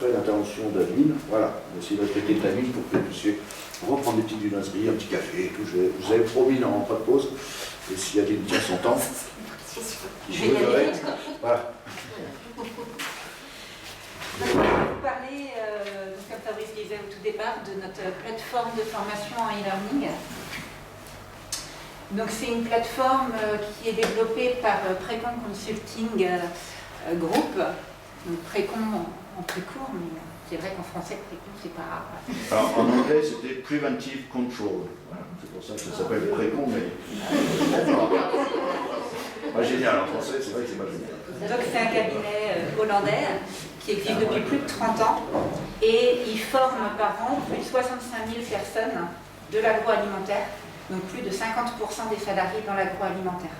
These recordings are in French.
Après l'intervention d'Adeline, voilà, on va essayer de respecter le timing pour que vous puissiez reprendre des petites viennoiseries, un petit café et tout. Je vous avais promis non, pas de pause. Et si Adeline tient son temps, je vous verrai. Voilà. Je vais vous parler, comme Fabrice disait au tout départ, de notre plateforme de formation en e-learning. Donc c'est une plateforme qui est développée par Précon Consulting Group. Donc Précon en plus court, mais c'est vrai qu'en français, Précon, c'est pas... Alors en anglais, c'était Preventive Control. Voilà, c'est pour ça que ça s'appelle Précon, mais... Pas génial en français, c'est vrai que c'est pas génial. Donc c'est un cabinet hollandais qui existe depuis plus de 30 ans et il forme par an plus de 65 000 personnes de l'agroalimentaire, donc plus de 50% des salariés dans l'agroalimentaire.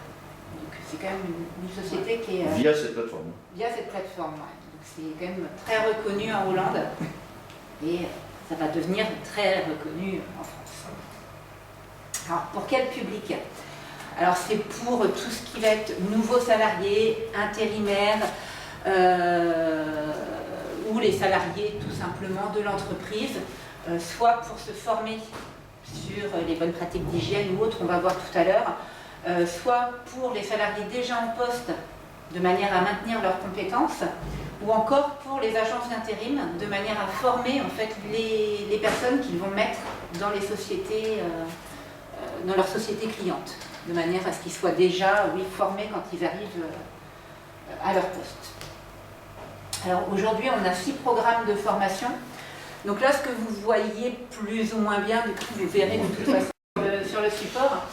Donc c'est quand même une société qui est... Via cette plateforme. Via cette plateforme, ouais. Donc c'est quand même très reconnu en Hollande et ça va devenir très reconnu en France. Alors pour quel public ? Alors c'est pour tout ce qui va être nouveaux salariés, intérimaires, ou les salariés tout simplement de l'entreprise, soit pour se former sur les bonnes pratiques d'hygiène ou autres, on va voir tout à l'heure, soit pour les salariés déjà en poste de manière à maintenir leurs compétences, ou encore pour les agences d'intérim de manière à former en fait les personnes qu'ils vont mettre dans les sociétés, dans leurs sociétés clientes, de manière à ce qu'ils soient déjà formés quand ils arrivent à leur poste. Alors aujourd'hui, on a 6 programmes de formation. Donc là, ce que vous voyez plus ou moins bien, du coup, vous verrez de toute façon sur le support,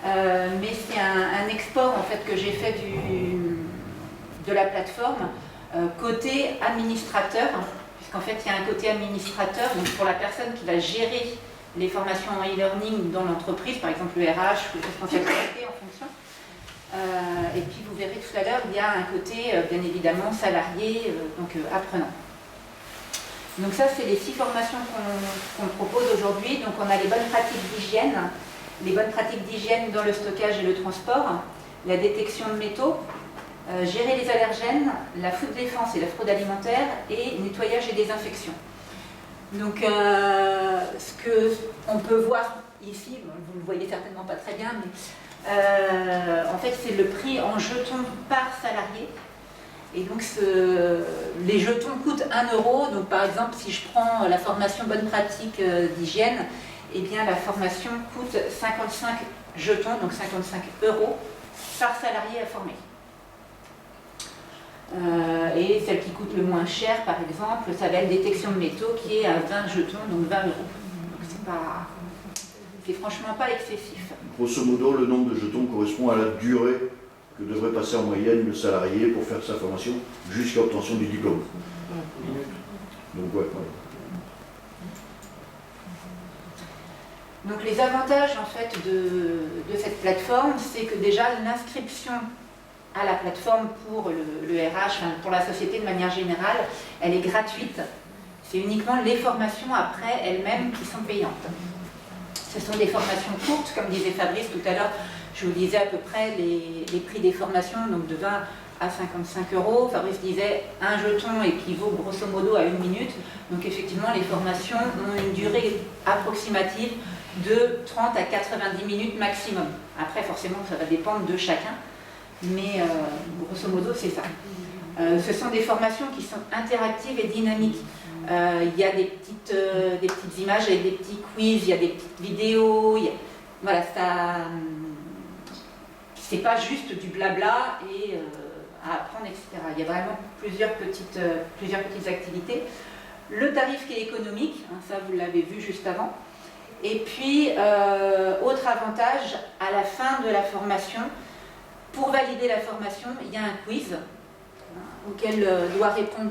mais c'est un export en fait que j'ai fait de la plateforme côté administrateur, puisqu'en fait, il y a un côté administrateur, donc pour la personne qui va gérer les formations en e-learning dans l'entreprise, par exemple le RH ou responsabilité en fonction. Et puis vous verrez tout à l'heure, il y a un côté bien évidemment salarié, donc apprenant. Donc ça, c'est les 6 formations qu'on propose aujourd'hui. Donc on a les bonnes pratiques d'hygiène, les bonnes pratiques d'hygiène dans le stockage et le transport, la détection de métaux, gérer les allergènes, la food défense et la fraude alimentaire, et nettoyage et désinfection. Donc ce qu'on peut voir ici, vous ne le voyez certainement pas très bien, mais en fait c'est le prix en jetons par salarié. Et donc les jetons coûtent 1 €. Donc par exemple, si je prends la formation bonne pratique d'hygiène, eh bien la formation coûte 55 jetons, donc 55 € par salarié à former. Et celle qui coûte le moins cher, par exemple, ça va être détection de métaux qui est à 20 jetons, donc 20 €. Donc c'est franchement pas excessif. Grosso modo, le nombre de jetons correspond à la durée que devrait passer en moyenne le salarié pour faire sa formation jusqu'à l'obtention du diplôme. Donc ouais. Donc les avantages en fait de cette plateforme, c'est que déjà l'inscription à la plateforme pour le RH, pour la société de manière générale, elle est gratuite. C'est uniquement les formations après elles-mêmes qui sont payantes. Ce sont des formations courtes, comme disait Fabrice tout à l'heure, je vous disais à peu près les prix des formations, donc de 20 à 55 €. Fabrice disait un jeton équivaut grosso modo à 1 minute. Donc effectivement, les formations ont une durée approximative de 30 à 90 minutes maximum. Après, forcément, ça va dépendre de chacun. Mais grosso modo, c'est ça. Ce sont des formations qui sont interactives et dynamiques. Il y a des petites images avec des petits quiz, il y a des petites vidéos. Voilà, ça, c'est pas juste du blabla et à apprendre, etc. Il y a vraiment plusieurs petites activités. Le tarif qui est économique, hein, ça vous l'avez vu juste avant. Et puis, autre avantage, à la fin de la formation, pour valider la formation, il y a un quiz auquel doit répondre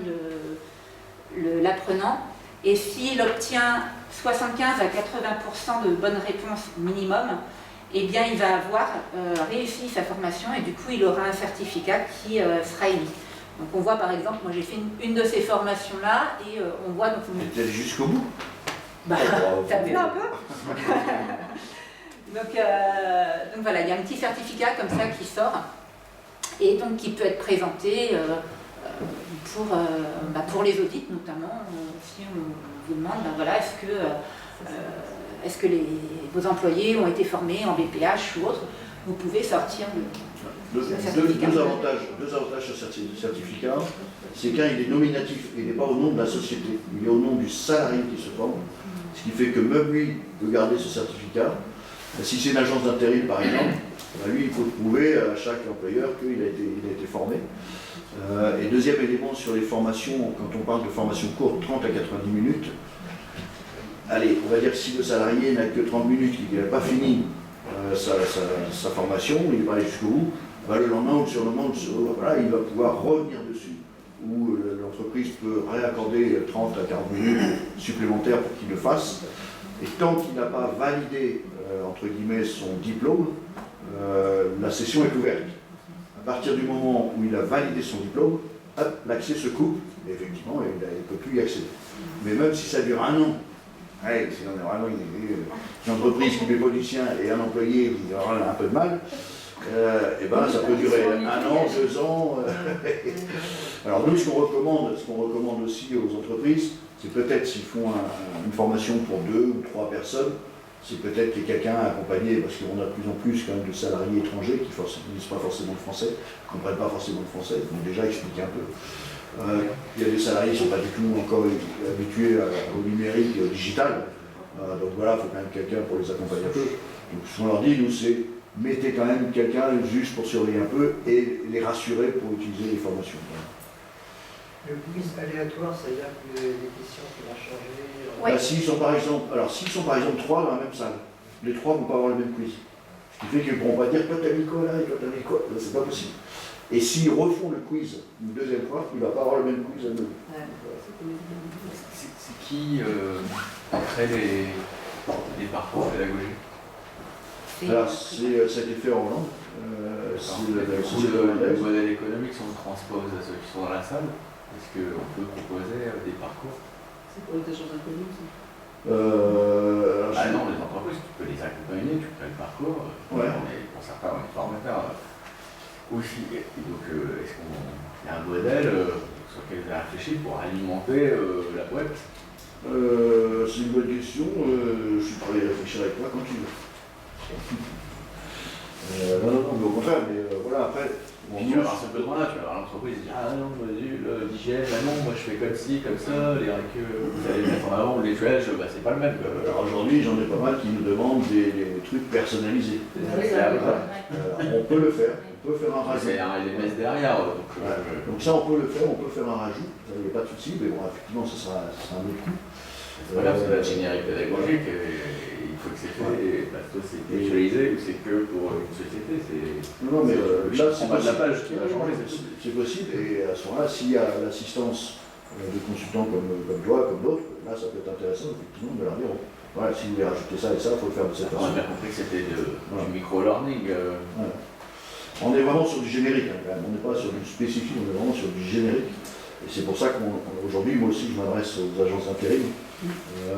l'apprenant. Et s'il obtient 75 à 80% de bonnes réponses minimum, eh bien il va avoir réussi sa formation et du coup il aura un certificat qui sera émis. Donc on voit par exemple, moi j'ai fait une de ces formations-là et on voit... Donc vous êtes jusqu'au bout. Bah, t'as vu un peu. Donc voilà, il y a un petit certificat comme ça qui sort et donc qui peut être présenté pour les audits notamment, si on vous demande, voilà, est-ce que vos employés ont été formés en BPH ou autre, vous pouvez sortir le certificat. Deux avantages sur ce certificat, c'est qu'un, il est nominatif, il n'est pas au nom de la société, il est au nom du salarié qui se forme, ce qui fait que même lui peut garder ce certificat. Si c'est une agence d'intérim par exemple, lui il faut prouver à chaque employeur qu'il a été formé. Et deuxième élément sur les formations, quand on parle de formation courte, 30 à 90 minutes, allez, on va dire que si le salarié n'a que 30 minutes, qu'il n'a pas fini sa formation, il va aller jusqu'au bout, le lendemain ou le surlendemain, voilà, il va pouvoir revenir dessus. Ou l'entreprise peut réaccorder 30 à 40 minutes supplémentaires pour qu'il le fasse. Et tant qu'il n'a pas validé, entre guillemets, son diplôme, la session est ouverte. À partir du moment où il a validé son diplôme, l'accès se coupe, et effectivement, il ne peut plus y accéder. Mais même si ça dure 1 an, si on est vraiment une entreprise qui met policien et un employé qui aura un peu de mal, ça peut durer 1 an, 2 ans. Alors nous, ce qu'on recommande aussi aux entreprises, c'est peut-être s'ils font une formation pour 2 ou 3 personnes, c'est peut-être qu'il y ait quelqu'un accompagné, parce qu'on a de plus en plus quand même de salariés étrangers qui ne disent pas forcément le français, qui ne comprennent pas forcément le français, donc déjà expliquer un peu. Il y a des salariés qui ne sont pas du tout encore habitués au numérique et au digital, donc voilà, il faut quand même quelqu'un pour les accompagner un peu. Donc ce qu'on leur dit, nous, c'est mettez quand même quelqu'un juste pour surveiller un peu et les rassurer pour utiliser les formations. Le quiz aléatoire, c'est-à-dire que les questions qui vont changer. Ouais. S'ils sont par exemple 3 dans la même salle, les 3 ne vont pas avoir le même quiz. Ce qui fait qu'ils ne pourront pas dire toi t'as mis quoi là et toi t'as mis quoi, c'est pas possible. Et s'ils refont le quiz une deuxième fois, il ne va pas avoir le même quiz à nouveau. C'est qui crée les parcours pédagogiques? Alors ça a été fait en Hollande. Le modèle économique, si on le transpose à ceux qui sont dans la salle, est-ce qu'on peut proposer des parcours? C'est pour les agents inconnus, ça. Non, les entreprises, tu peux les accompagner, tu crées le parcours. Ouais. Pour certains, on est formateurs aussi. Et donc, est-ce qu'il y a un modèle sur lequel vous avez réfléchi pour alimenter la boîte? C'est une bonne question. Je suis prêt à y réfléchir avec toi quand tu veux. Non, mais au contraire, mais voilà, après. Tu vas avoir ce besoin-là, tu vas avoir l'entreprise qui dit ah non, l'hygiène, non, moi je fais comme ci, comme ça, les règles que vous allez mettre en avant, les nettoyage, c'est pas le même. Alors aujourd'hui, j'en ai pas mal qui nous demandent des trucs personnalisés. On peut le faire, on peut faire un rajout. C'est un LMS derrière. Donc ça, on peut le faire, on peut faire un rajout, il n'y a pas de souci, mais bon, effectivement, ce sera un autre coup. C'est pas grave, c'est l'ingénierie pédagogique, il faut que c'est fait, parce que c'est visualisé ou c'est que pour une société. Non, mais là, c'est pas de la page qui va changer. C'est possible, et à ce moment-là, s'il y a l'assistance de consultants comme toi, comme d'autres, là, ça peut être intéressant, effectivement, de leur dire, voilà, si vous voulez rajouter ça et ça, il faut le faire de cette façon. On a bien compris que c'était du micro-learning. On est vraiment sur du générique, quand même. On n'est pas sur du spécifique, on est vraiment sur du générique. Et c'est pour ça qu'aujourd'hui, moi aussi, je m'adresse aux agences d'intérim,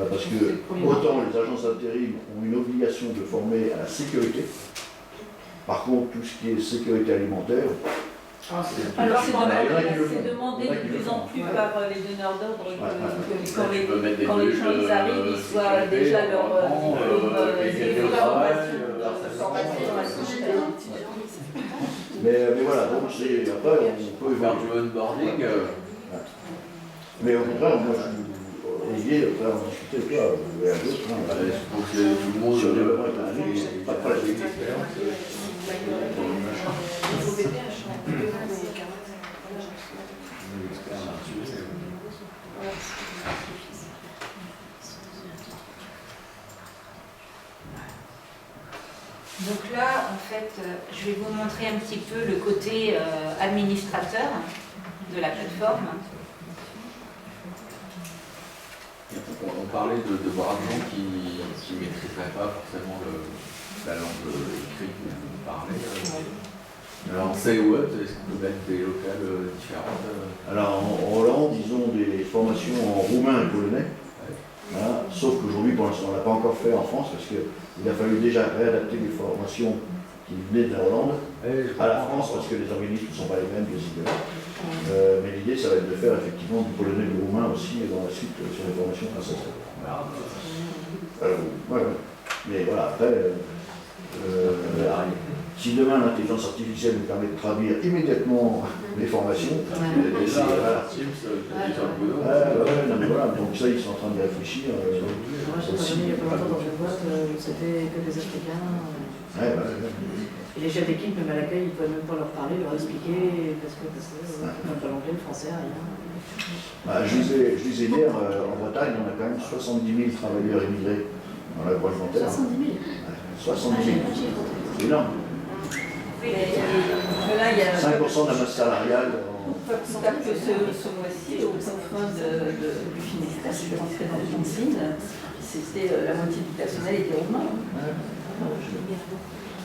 parce que autant les agences d'intérim ont une obligation de former à la sécurité, par contre, tout ce qui est sécurité alimentaire, alors c'est demandé de plus en plus par les donneurs d'ordre que quand les gens arrivent, ils soient déjà leur diplôme mais voilà, donc après on peut faire du onboarding. Mais au contraire, moi Olivier, après on discutait avec toi, et à d'autres. Je pense que tout le monde sur le développement économique, pas de problème. Donc là, en fait, je vais vous montrer un petit peu le côté administrateur de la plateforme. On parlait de voir des gens qui ne maîtriseraient pas forcément la langue écrite dont vous parlez. Alors en CEOT, est-ce qu'on peut mettre des locales différentes? Alors en Hollande, ils ont des formations en roumain et polonais. Voilà. Sauf qu'aujourd'hui, pour l'instant, on ne l'a pas encore fait en France parce qu'il a fallu déjà réadapter les formations qui venaient de la Hollande à la France, parce que les organismes ne sont pas les mêmes, bien évidemment. Mais l'idée, ça va être de faire effectivement du polonais et du roumain aussi dans la suite sur les formations françaises. Ouais. Mais voilà, après, si demain l'intelligence artificielle nous permet de traduire immédiatement les formations, voilà. Non, mais voilà, donc ça, ils sont en train d'y réfléchir. Moi, j'ai travaillé il y a pas longtemps dans une boîte où c'était que des Africains. Et les chefs d'équipe, même à l'accueil, ils ne pouvaient même pas leur parler, leur expliquer, parce que même pas l'anglais, le français, rien. Je disais hier, en Bretagne, on a quand même 70 000 travailleurs immigrés dans l'agroalimentaire. 70 000 70 000. C'est énorme. Là, il y a 5% de la masse salariale. pas que ce mois-ci, au fin du Finistère, je suis rentrée dans une usine, c'était la moitié du personnel était roumain.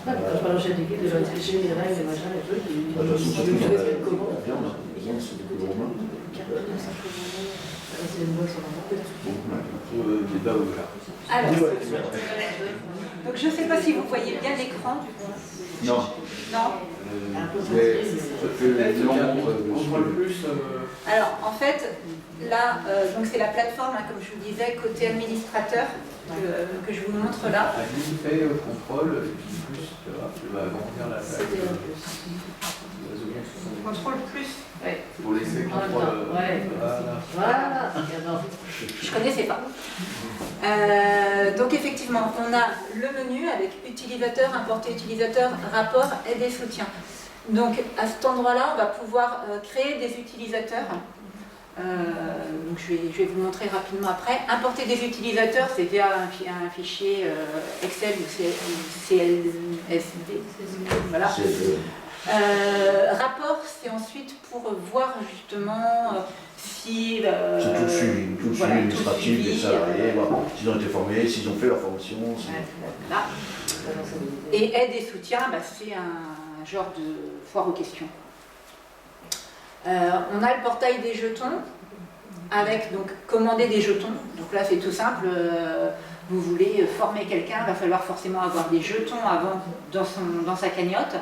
Quand je parle au chef d'équipe, les gens expliquaient les règles, les machins, les trucs, ils De toute façon, c'est tout disaient la comment. viande, c'est du romain. C'est une boîte sur la Débat ouvert. Alors, donc je ne sais pas si vous voyez bien l'écran du coup. Non. Non. Alors en fait, là, donc c'est la plateforme, hein, comme je vous disais, côté administrateur, que je vous montre là. Fait contrôle, et puis plus, tu vas agrandir la taille. Contrôle plus. Ouais. Pour laisser contrôle. Voilà. Je ne connaissais pas. Donc effectivement, on a le menu avec utilisateur, importer utilisateur, rapport, aide et soutien. Donc à cet endroit-là, on va pouvoir créer des utilisateurs. Donc je vais vous montrer rapidement après. Importer des utilisateurs, c'est via un fichier Excel ou CSV. Voilà. Rapport, c'est ensuite pour voir justement si... c'est tout le suivi, administratif des salariés, voir s'ils ont été formés, s'ils ont fait leur formation. Voilà. Et aide et soutien, c'est un genre de foire aux questions. On a le portail des jetons, avec donc commander des jetons. Donc là c'est tout simple, vous voulez former quelqu'un, il va falloir forcément avoir des jetons avant dans sa cagnotte.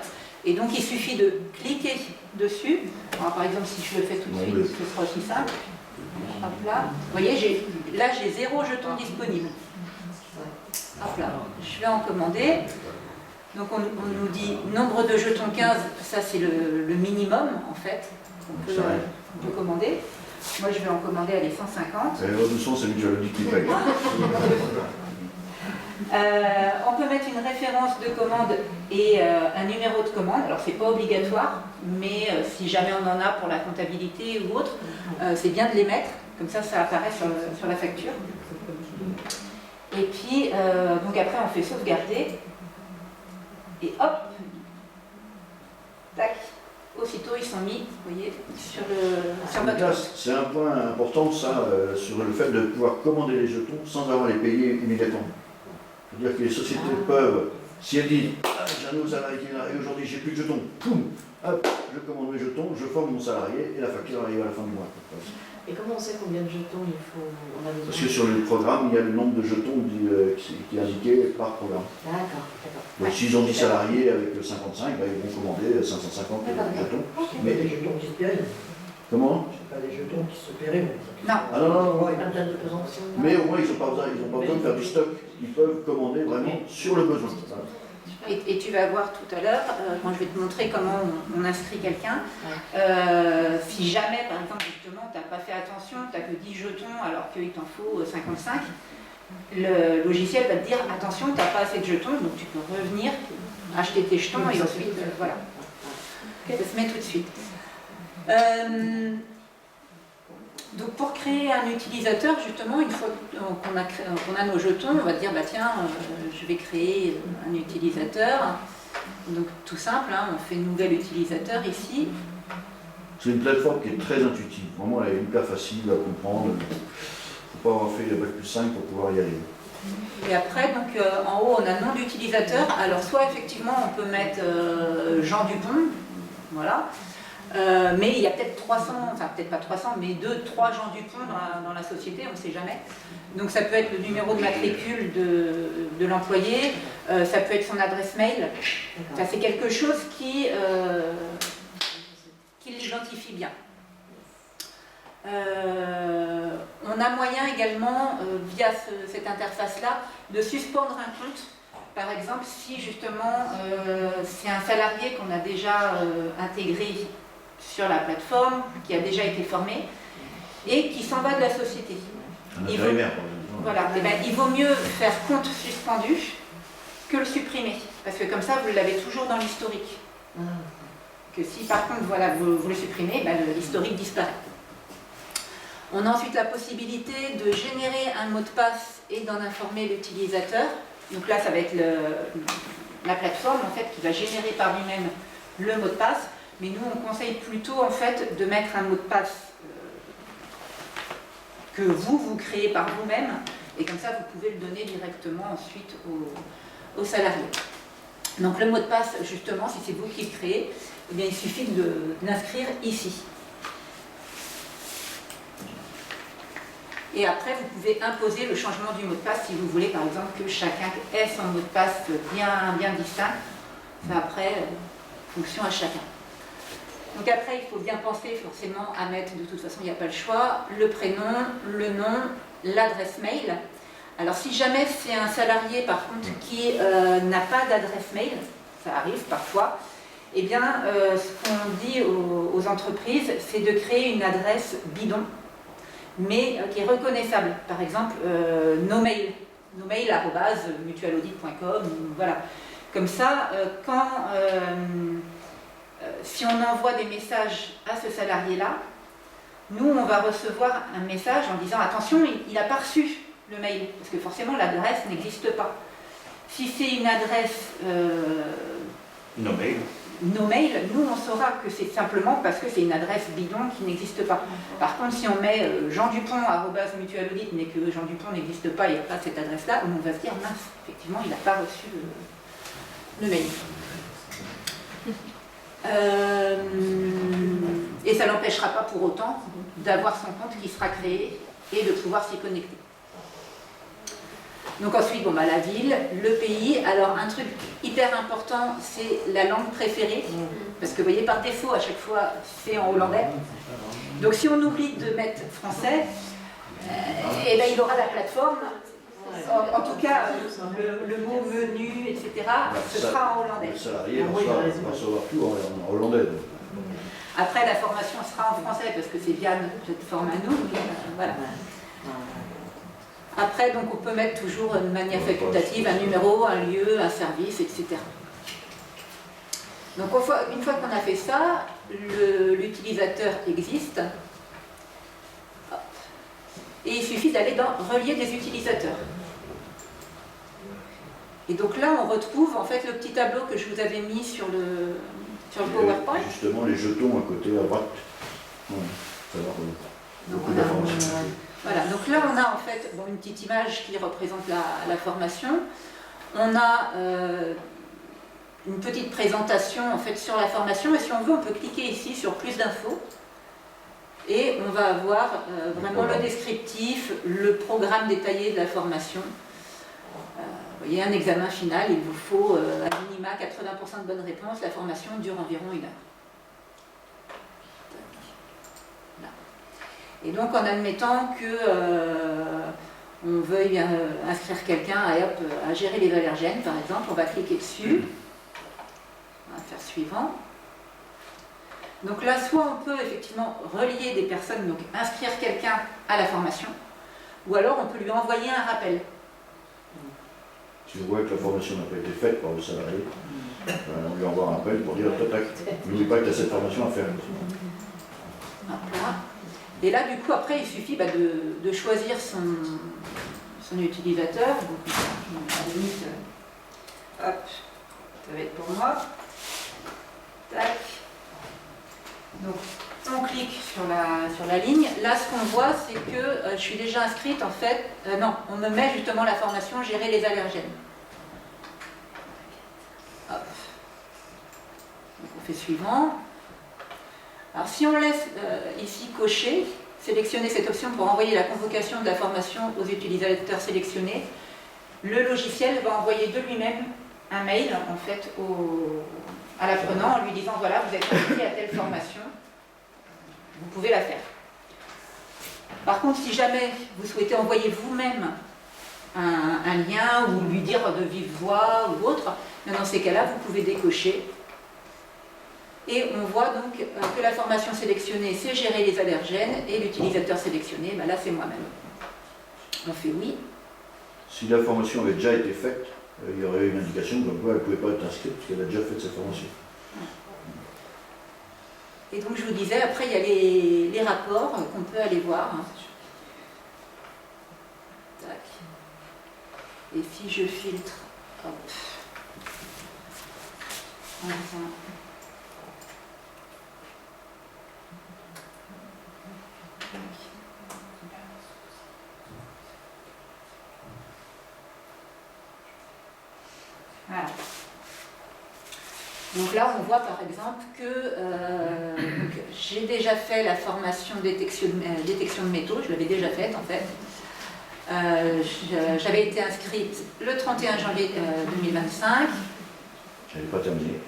Et donc il suffit de cliquer dessus. Alors, par exemple, si je le fais tout de suite, ce sera aussi simple. Hop là. Vous voyez, j'ai 0 jeton disponible. Hop là, je vais en commander. Donc on nous dit nombre de jetons 15, ça c'est le minimum en fait qu'on peut commander. Moi je vais en commander, allez, 150. De son, c'est Mutuality qui paye. On peut mettre une référence de commande et un numéro de commande. Alors c'est pas obligatoire, mais si jamais on en a pour la comptabilité ou autre, c'est bien de les mettre, comme ça apparaît sur la facture. Et puis donc après on fait sauvegarder et hop, tac, aussitôt ils sont mis, vous voyez, sur votre... C'est un point important ça, sur le fait de pouvoir commander les jetons sans avoir les payer immédiatement. C'est-à-dire que les sociétés peuvent, si elles disent j'ai un nouveau salarié qui est là et aujourd'hui j'ai plus de jetons, poum, hop, je commande mes jetons, je forme mon salarié et la facture arrive à la fin du mois. Et comment on sait combien de jetons il faut? Parce que sur le programme, il y a le nombre de jetons qui est indiqué par programme. D'accord. Donc s'ils ont 10 salariés avec 55, ils vont commander 550 jetons. Mais des jetons qui se périment. Comment? C'est pas des jetons qui se périment. Non. Ah non. Pas de date de présentation. Mais au moins, ils n'ont pas besoin de faire du stock. Ils peuvent commander vraiment sur le besoin. Et tu vas voir tout à l'heure, quand je vais te montrer comment on inscrit quelqu'un, si jamais, par exemple, justement, tu n'as pas fait attention, tu n'as que 10 jetons alors qu'il t'en faut 55, le logiciel va te dire attention, tu n'as pas assez de jetons, donc tu peux revenir, acheter tes jetons et ensuite, voilà. Ça se met tout de suite. Donc pour créer un utilisateur, justement, une fois qu'on a nos jetons, on va dire, tiens, je vais créer un utilisateur. Donc tout simple, on fait nouvel utilisateur ici. C'est une plateforme qui est très intuitive. Vraiment, elle est hyper facile à comprendre. Il ne faut pas avoir fait le bac+5 pour pouvoir y arriver. Et après, donc, en haut, on a nom d'utilisateur. Alors soit effectivement, on peut mettre Jean Dupont, voilà. Mais il y a peut-être 300, enfin peut-être pas 300, mais 2-3 Jean Dupont dans la société, on ne sait jamais. Donc ça peut être le numéro de matricule de l'employé, ça peut être son adresse mail. Enfin, c'est quelque chose qui l'identifie bien. On a moyen également, via cette interface-là, de suspendre un compte. Par exemple, si justement c'est un salarié qu'on a déjà intégré sur la plateforme, qui a déjà été formé, et qui s'en va de la société. Voilà, il vaut mieux faire compte suspendu que le supprimer, parce que comme ça, vous l'avez toujours dans l'historique. Que si par contre voilà, vous le supprimez, l'historique disparaît. On a ensuite la possibilité de générer un mot de passe et d'en informer l'utilisateur. Donc là, ça va être la plateforme en fait, qui va générer par lui-même le mot de passe. Mais nous, on conseille plutôt en fait, de mettre un mot de passe que vous créez par vous-même. Et comme ça, vous pouvez le donner directement ensuite aux salariés. Donc le mot de passe, justement, si c'est vous qui le créez, eh bien, il suffit de l'inscrire ici. Et après, vous pouvez imposer le changement du mot de passe si vous voulez, par exemple, que chacun ait son mot de passe bien distinct. Ça, après, fonction à chacun. Donc après, il faut bien penser forcément à mettre, de toute façon, il n'y a pas le choix, le prénom, le nom, l'adresse mail. Alors si jamais c'est un salarié, par contre, qui n'a pas d'adresse mail, ça arrive parfois, eh bien, ce qu'on dit aux entreprises, c'est de créer une adresse bidon, mais qui est reconnaissable. Par exemple, nomail@mutualaudit.com, voilà. Comme ça, si on envoie des messages à ce salarié-là, nous, on va recevoir un message en disant « Attention, il n'a pas reçu le mail », parce que forcément, l'adresse n'existe pas. Si c'est une adresse nomail, nous, on saura que c'est simplement parce que c'est une adresse bidon qui n'existe pas. Par contre, si on met jeandupont@mutualaudit, mais que Jean Dupont n'existe pas, il n'y a pas cette adresse-là, on va se dire « Mince, effectivement, il n'a pas reçu le mail ». Et ça n'empêchera pas pour autant d'avoir son compte qui sera créé et de pouvoir s'y connecter. Donc ensuite, la ville, le pays. Alors un truc hyper important, c'est la langue préférée. Parce que vous voyez, par défaut, à chaque fois, c'est en hollandais. Donc si on oublie de mettre français, il aura la plateforme. En tout cas, le mot menu, etc., ce sera en hollandais. Le salarié va recevoir tout en hollandais. Après, la formation sera en français parce que c'est via notre plateforme à nous. Mais, voilà. Après, donc, on peut mettre toujours de manière facultative un numéro, un lieu, un service, etc. Donc, une fois qu'on a fait ça, l'utilisateur existe. Et il suffit d'aller dans « Relier des utilisateurs ». Et donc là, on retrouve en fait le petit tableau que je vous avais mis sur le PowerPoint. Justement, les jetons à côté, à droite. Ça va beaucoup d'informations. Voilà, donc là, on a en fait une petite image qui représente la formation. On a une petite présentation en fait sur la formation. Et si on veut, on peut cliquer ici sur « Plus d'infos ». Et on va avoir vraiment le descriptif, le programme détaillé de la formation. Vous voyez, un examen final, il vous faut à minima 80% de bonnes réponses. La formation dure environ 1 heure. Voilà. Et donc, en admettant qu'on veuille inscrire quelqu'un à gérer les allergènes, par exemple, on va cliquer dessus. On va faire suivant. Donc là, soit on peut effectivement relier des personnes, donc inscrire quelqu'un à la formation, ou alors on peut lui envoyer un rappel. Si on voit que la formation n'a pas été faite par le salarié, on lui envoie un rappel pour dire « N'oublie pas que tu as cette formation à faire ». Voilà. Et là, du coup, après, il suffit de choisir son utilisateur. Donc, à la limite, hop, ça va être pour moi. Tac. Donc, on clique sur la ligne. Là, ce qu'on voit, c'est que je suis déjà inscrite, en fait. Non, on me met justement la formation « Gérer les allergènes ». Hop. Donc, on fait suivant. Alors si on laisse ici cocher, sélectionner cette option pour envoyer la convocation de la formation aux utilisateurs sélectionnés, le logiciel va envoyer de lui-même un mail en fait à l'apprenant en lui disant voilà, vous êtes invité à telle formation, vous pouvez la faire. Par contre, si jamais vous souhaitez envoyer vous-même un lien ou lui dire de vive voix ou autre, dans ces cas-là, vous pouvez décocher. Et on voit donc que la formation sélectionnée, c'est gérer les allergènes, et l'utilisateur sélectionné, ben là c'est moi-même. On fait oui. Si la formation avait déjà été faite, il y aurait une indication comme quoi elle ne pouvait pas être inscrite parce qu'elle a déjà fait cette formation. Et donc je vous disais, après il y a les rapports qu'on peut aller voir. Tac. Et si je filtre, hop. Enfin. Voilà. Donc là, on voit par exemple que j'ai déjà fait la formation détection de métaux, je l'avais déjà faite en fait. J'avais été inscrite le 31 janvier 2025. Je n'avais pas terminé.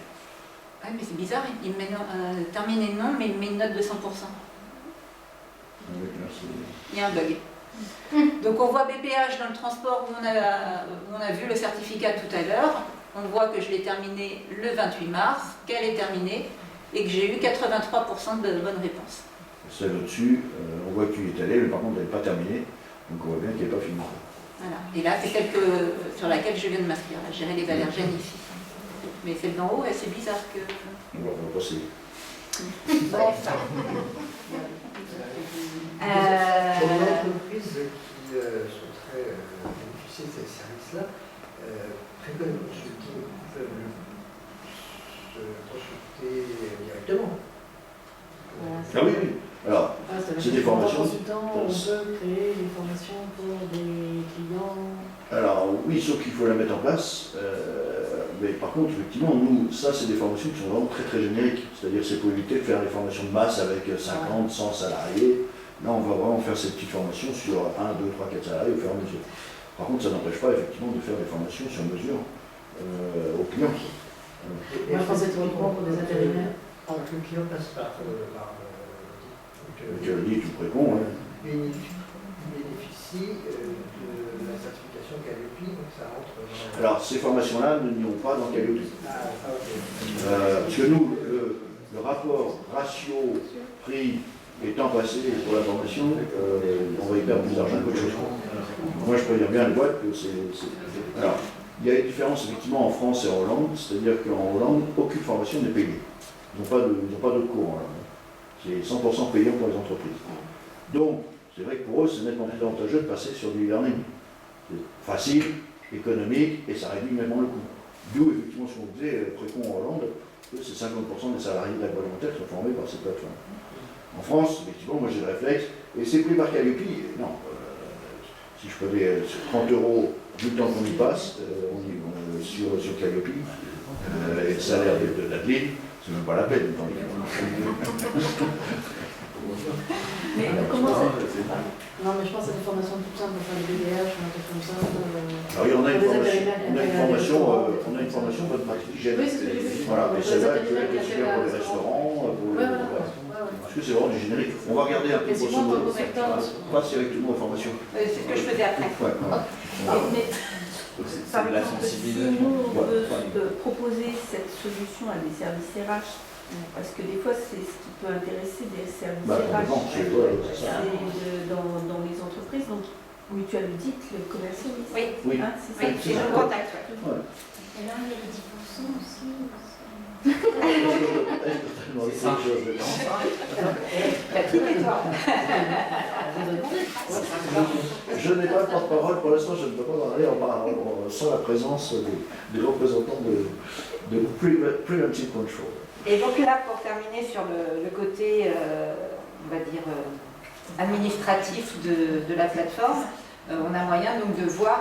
Oui, mais c'est bizarre, il me met terminé non, mais il met une note de 100%. Oui, merci. Il y a un bug. Donc on voit BPH dans le transport où on a vu le certificat tout à l'heure. On voit que je l'ai terminé le 28 mars, qu'elle est terminée et que j'ai eu 83% de bonnes réponses. Celle au-dessus, on voit que tu y es allé, mais par contre elle n'est pas terminée. Donc on voit bien qu'elle n'est pas finie. Voilà. Et là, c'est celle sur laquelle je viens de m'inscrire. Gérer les allergènes ici. Mais celle d'en haut, c'est bizarre que... On va passer. Bref. Pour les entreprises qui souhaiteraient bénéficier de ces services-là, Pregon Consulting peuvent se consulter directement. Ah oui, oui. Alors, c'est des formations. On peut créer des formations pour des clients. Alors oui, sauf qu'il faut la mettre en place. Mais par contre, effectivement, nous, ça, c'est des formations qui sont vraiment très très génériques. C'est-à-dire c'est pour éviter de faire des formations de masse avec 50, 100 salariés. Là, on va vraiment faire ces petites formations sur 1, 2, 3, 4 salariés au fur et à mesure. Par contre, ça n'empêche pas effectivement de faire des formations sur mesure aux clients. Moi, je pensais tout pour des intérimaires. Le client passe par Tu le dis, tu préconds. bénéficie de la certification Calliope, donc ça rentre dans... Alors, ces formations-là ne n'iront pas dans Calliope. Parce que nous, le rapport ratio-prix étant passé pour la formation, on va y perdre plus d'argent qu'autre chose. Moi, je préviens bien les boîtes que c'est... Alors, il y a une différence effectivement en France et en Hollande, c'est-à-dire qu'en Hollande, aucune formation n'est payée. Ils n'ont pas de cours. C'est 100% payant pour les entreprises. Donc, c'est vrai que pour eux, c'est nettement plus avantageux de passer sur du e-learning. C'est facile, économique, et ça réduit nettement le coût. D'où, effectivement, ce qu'on disait, Précon en Hollande, c'est 50% des salariés de l'agroalimentaire qui sont formés par cette plateforme. En France, effectivement, moi j'ai le réflexe, et c'est pris par Calliope, non, si je prenais 30 € du temps qu'on y passe, sur Calliope, et le salaire de l'athlète, c'est même pas la peine. Mais comment ça? Non, mais je pense à des formations toutes simples pour faire des BDH, un truc comme ça. Alors, on a une formation bonne pratique d'hygiène. Oui, c'est ce que j'ai vu. Voilà, et celle-là, elle peut être aussi bien pour les restaurants, parce que c'est vraiment du générique. On va regarder un peu pour on passe directement aux formations. C'est ce que je faisais après. Ouais, voilà. Mais, par la exemple, si sensibilisation. nous on veut proposer cette solution à des services RH, parce que des fois c'est ce qui peut intéresser des services RH c'est dans les entreprises, donc Mutual Audit, le commercialiste. Oui, oui. Hein, c'est oui, ça. c'est le contact. Ouais. Et là, il y a les 10% aussi. C'est ça. Je n'ai pas de porte-parole, pour l'instant je ne peux pas en aller sans la présence des représentants de Preventive Control. Et donc là, pour terminer sur le côté, on va dire, administratif de la plateforme, on a moyen donc de voir,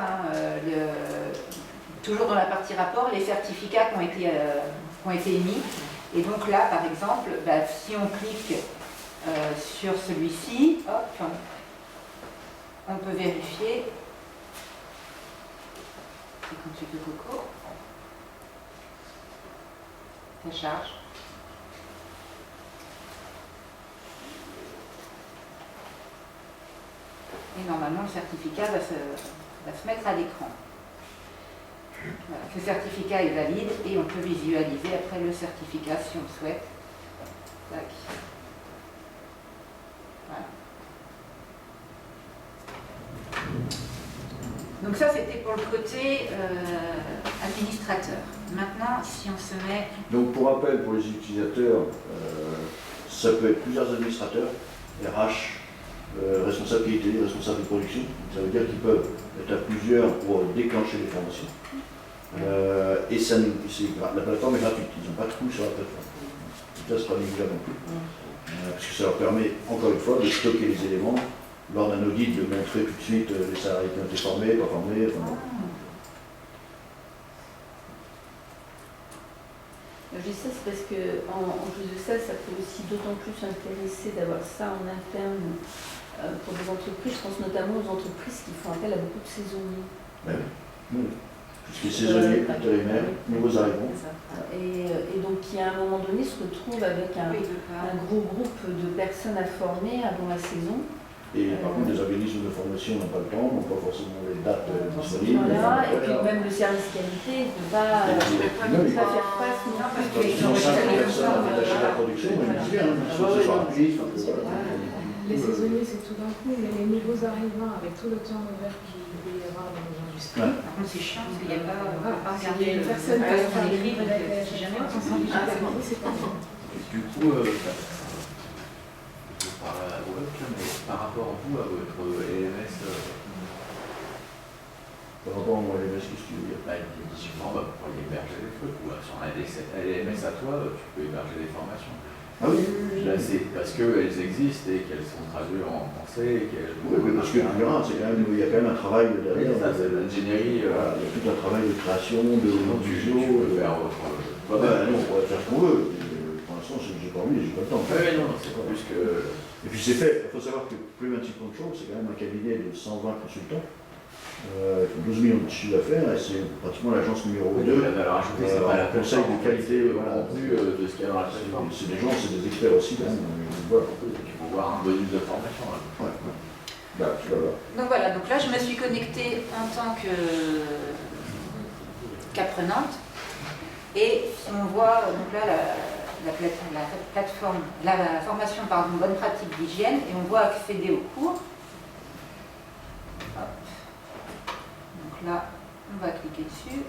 toujours dans la partie rapport, les certificats qui ont été émis. Et donc là, par exemple, si on clique sur celui-ci, hop, on peut vérifier. C'est comme celui de Coco. Ça charge. Et normalement, le certificat va se mettre à l'écran. Voilà. Ce certificat est valide et on peut visualiser après le certificat si on le souhaite. Tac. Voilà. Donc ça, c'était pour le côté administrateur. Maintenant, si on se met... Donc pour rappel, pour les utilisateurs, ça peut être plusieurs administrateurs, RH, responsable qualité, responsable de production. Ça veut dire qu'ils peuvent être à plusieurs pour déclencher les formations. Et ça, la plateforme est gratuite, ils n'ont pas de coût sur la plateforme. Ça, c'est pas négligeable non plus. Parce que ça leur permet, encore une fois, de stocker les éléments lors d'un audit, de montrer tout de suite les salariés qui ont été formés, pas formés. Enfin, Je dis ça, c'est parce que en plus de ça, ça peut aussi d'autant plus intéresser d'avoir ça en interne pour des entreprises. Je pense notamment aux entreprises qui font appel à beaucoup de saisonniers. Oui. Tout ce qui est saisonnier, intérimaire, nouveaux arrivants. Et donc qui à un moment donné se retrouvent avec un gros groupe de personnes à former avant la saison. Et par contre, les organismes de formation n'ont pas le temps, n'ont pas forcément les dates disponibles. Voilà, et puis même le service qualité ne peut pas faire face non plus. Ils ont 50 personnes attachées à la production, mais ils disent bien, soit ce soit rapide. Les saisonniers, c'est tout d'un coup, mais les nouveaux arrivants, avec tout le temps ouvert qu'il peut y avoir dans les industries. Par contre, c'est chiant parce qu'il n'y a pas regarder une personne qui a écrit, si jamais on s'en sort, c'est pas bon. Du coup, mais par rapport vous, à votre LMS, Par rapport à mon LMS, qu'est-ce que tu veux dire? Typiquement, pour héberger les trucs, ou sur un LMS à toi, tu peux héberger des formations. Ah oui. Là, c'est parce qu'elles existent et qu'elles sont traduites en français. Oui, parce que tu verras, il y a quand même un travail derrière. Ça, c'est l'ingénierie. Il y a tout un travail de création, de tu peux faire autre. Non, on pourrait faire ce qu'on veut. Pour l'instant, j'ai pas envie, j'ai pas le temps. Oui, non, c'est pas plus que. Et puis c'est fait, il faut savoir que Preventive Control, c'est quand même un cabinet de 120 consultants, 12 millions de chiffres d'affaires, et c'est pratiquement l'agence numéro 2. La valeur ajoutée, c'est pas la conseil de qualité, voilà, plus de ce qu'il y a dans la plateforme. C'est des gens, c'est des experts aussi, quand même. Voilà. Il faut voir un bonus de formation. Ouais. Là, tu vas voir. Donc voilà, donc là je me suis connectée en tant qu'apprenante, et si on voit donc là la formation bonne pratique d'hygiène, et on voit accéder au cours. Hop. Donc là, on va cliquer dessus.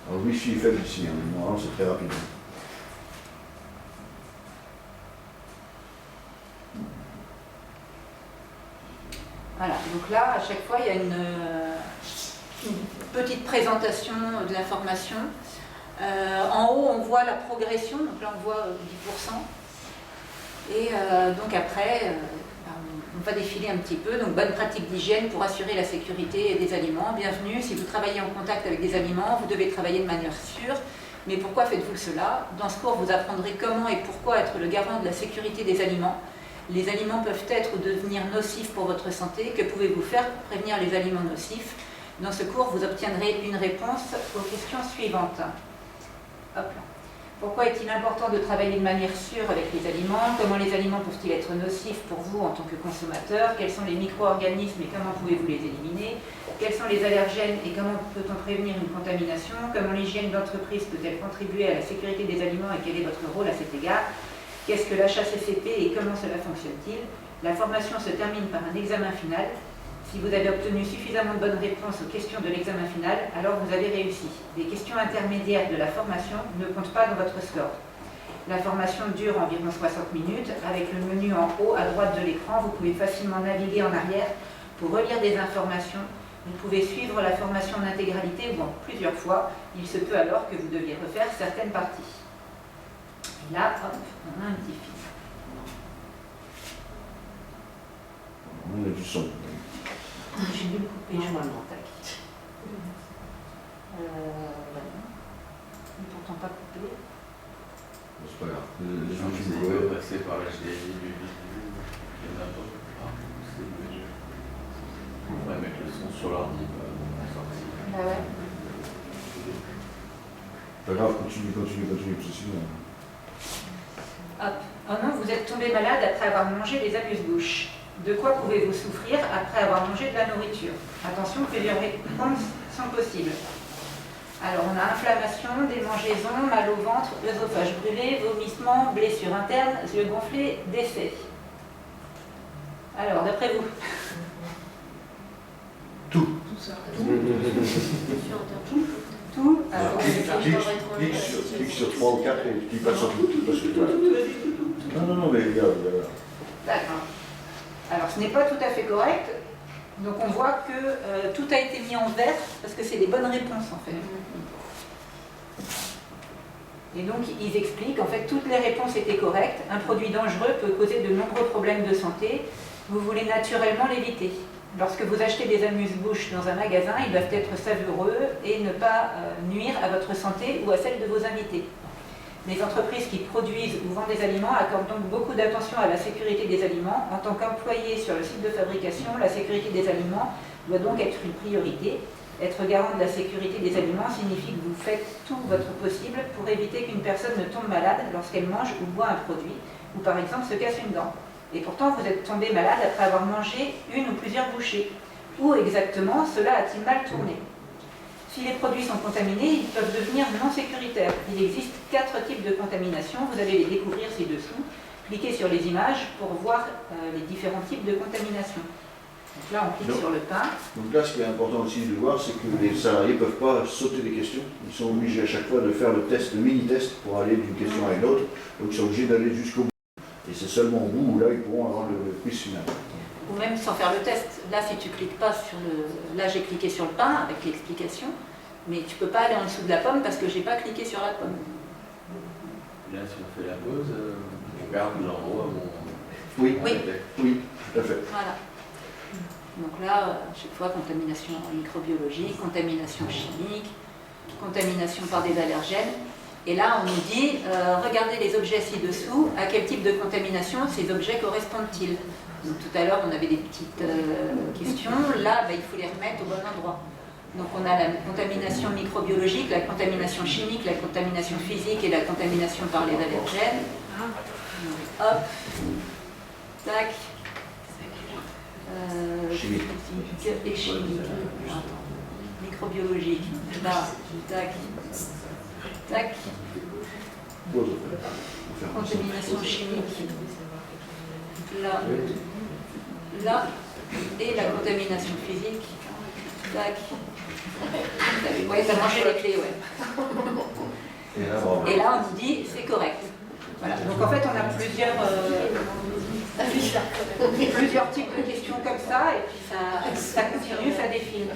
Alors le wifi est faible ici, normalement c'est très rapide. Voilà, donc là, à chaque fois, il y a une petite présentation de l'information. En haut, on voit la progression, donc là, on voit 10%. Et donc après, on va défiler un petit peu. Donc, bonne pratique d'hygiène pour assurer la sécurité des aliments. Bienvenue, si vous travaillez en contact avec des aliments, vous devez travailler de manière sûre. Mais pourquoi faites-vous cela? Dans ce cours, vous apprendrez comment et pourquoi être le garant de la sécurité des aliments. Les aliments peuvent être ou devenir nocifs pour votre santé. Que pouvez-vous faire pour prévenir les aliments nocifs? Dans ce cours, vous obtiendrez une réponse aux questions suivantes. Hop là. Pourquoi est-il important de travailler de manière sûre avec les aliments? Comment les aliments peuvent-ils être nocifs pour vous en tant que consommateur? Quels sont les micro-organismes et comment pouvez-vous les éliminer? Quels sont les allergènes et comment peut-on prévenir une contamination? Comment l'hygiène d'entreprise peut-elle contribuer à la sécurité des aliments et quel est votre rôle à cet égard? Qu'est-ce que l'HACCP et comment cela fonctionne-t-il? La formation se termine par un examen final. Si vous avez obtenu suffisamment de bonnes réponses aux questions de l'examen final, alors vous avez réussi. Les questions intermédiaires de la formation ne comptent pas dans votre score. La formation dure environ 60 minutes. Avec le menu en haut à droite de l'écran, vous pouvez facilement naviguer en arrière pour relire des informations. Vous pouvez suivre la formation en intégralité ou en plusieurs fois. Il se peut alors que vous deviez refaire certaines parties. Et là, hop, on a un petit fil. On a du son. J'ai dû le couper, je vois le tac. n'est pourtant pas coupé. C'est pas grave. Les gens qui pouvaient passer par l'HDMI du vidéo, il y en a pas. On pourrait mettre le son sur l'ordi, Bah ouais. Pas grave, continue, ceci. Hop. Oh non, vous êtes tombé malade après avoir mangé des amuse-bouches. De quoi pouvez-vous souffrir après avoir mangé de la nourriture? Attention, plusieurs réponses sont possibles. Alors, on a inflammation, démangeaison, mal au ventre, œsophage brûlé, vomissement, blessure interne, yeux gonflés, décès. Alors, d'après vous? Tout ça. Tout. Alors, Clique sur 3 ou 4 et tu passes sur tout. Non, mais regarde. D'accord. Alors, ce n'est pas tout à fait correct. Donc, on voit que tout a été mis en vert parce que c'est les bonnes réponses, en fait. Et donc, ils expliquent, en fait, toutes les réponses étaient correctes. Un produit dangereux peut causer de nombreux problèmes de santé. Vous voulez naturellement l'éviter. Lorsque vous achetez des amuse-bouches dans un magasin, ils doivent être savoureux et ne pas nuire à votre santé ou à celle de vos invités. Les entreprises qui produisent ou vendent des aliments accordent donc beaucoup d'attention à la sécurité des aliments. En tant qu'employé sur le site de fabrication, la sécurité des aliments doit donc être une priorité. Être garant de la sécurité des aliments signifie que vous faites tout votre possible pour éviter qu'une personne ne tombe malade lorsqu'elle mange ou boit un produit, ou par exemple se casse une dent. Et pourtant, vous êtes tombé malade après avoir mangé une ou plusieurs bouchées. Où exactement cela a-t-il mal tourné? Si les produits sont contaminés, ils peuvent devenir non sécuritaires. Il existe 4 types de contamination. Vous allez les découvrir ci-dessous. Cliquez sur les images pour voir les différents types de contamination. Donc là, on clique sur le pain. Donc là, ce qui est important aussi de voir, c'est que les salariés ne peuvent pas sauter des questions. Ils sont obligés à chaque fois de faire le test, le mini-test pour aller d'une question à une autre. Donc ils sont obligés d'aller jusqu'au bout. Et c'est seulement au bout où là, ils pourront avoir le quiz final. Ou même sans faire le test. Là, si tu cliques pas sur le... Là, j'ai cliqué sur le pain avec l'explication, mais tu peux pas aller en dessous de la pomme parce que j'ai pas cliqué sur la pomme. Là, si on fait la pause, on garde l'endroit où on... Oui, tout à fait. Voilà. Donc là, à chaque fois, contamination microbiologique, contamination chimique, contamination par des allergènes. Et là, on nous dit, regardez les objets ci-dessous, à quel type de contamination ces objets correspondent-ils? Donc tout à l'heure, on avait des petites questions. Là, il faut les remettre au bon endroit. Donc on a la contamination microbiologique, la contamination chimique, la contamination physique et la contamination par les allergènes. Donc, hop, tac. Chimique. Physique et chimique. Microbiologique. Là, tac. Tac. Contamination chimique. Là. Là. Et la contamination physique. Tac. Ouais, t'as mangé les clés, ouais. Et là, on nous dit, c'est correct. Voilà. Donc en fait, on a plusieurs types de questions comme ça, et puis ça continue, ça défile.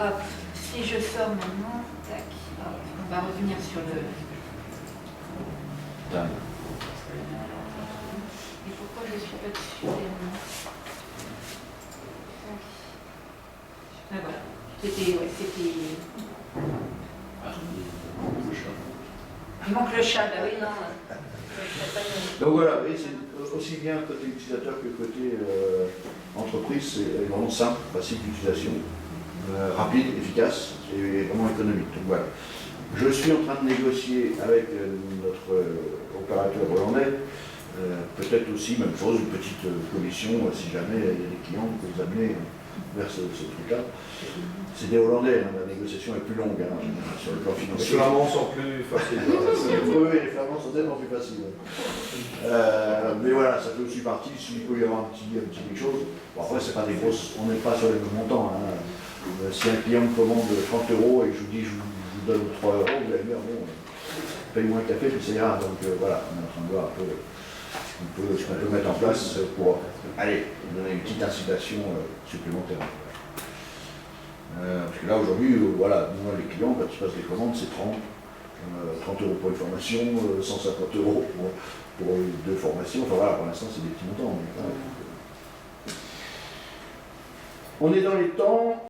Hop. Si je sors maintenant, tac, hop, on va revenir sur le... Et pourquoi je ne suis pas dessus? Ah voilà, c'était... Il manque le chat, bah oui, non. Donc voilà, et c'est aussi bien côté utilisateur que côté entreprise, c'est vraiment simple, facile d'utilisation, rapide, efficace et vraiment économique. Donc voilà. Je suis en train de négocier avec notre opérateur hollandais, peut-être aussi, même chose, une petite commission, si jamais il y a des clients que vous amenez vers ce truc-là. C'est des Hollandais, la négociation est plus longue sur le plan financier. Les Flamands sont plus faciles. Oui, les Flamands sont tellement plus faciles. Mais voilà, ça fait aussi partie, s'il peut y avoir un petit quelque chose. Bon, après, c'est pas des grosses, on n'est pas sur les mêmes montants. Si un client me commande 30 € et que je vous dis, je vous donne 3 €, vous allez me dire, bon, paye-moi un café, puis ça ira. Donc voilà, on est en train de voir un peu ce qu'on peut mettre en place pour, allez, donner une petite incitation supplémentaire. Parce que là, aujourd'hui, voilà, moi, les clients, quand ils passent des commandes, c'est 30 € pour une formation, 150 € pour 2 formations. Enfin voilà, pour l'instant, c'est des petits montants. Mais, on est dans les temps.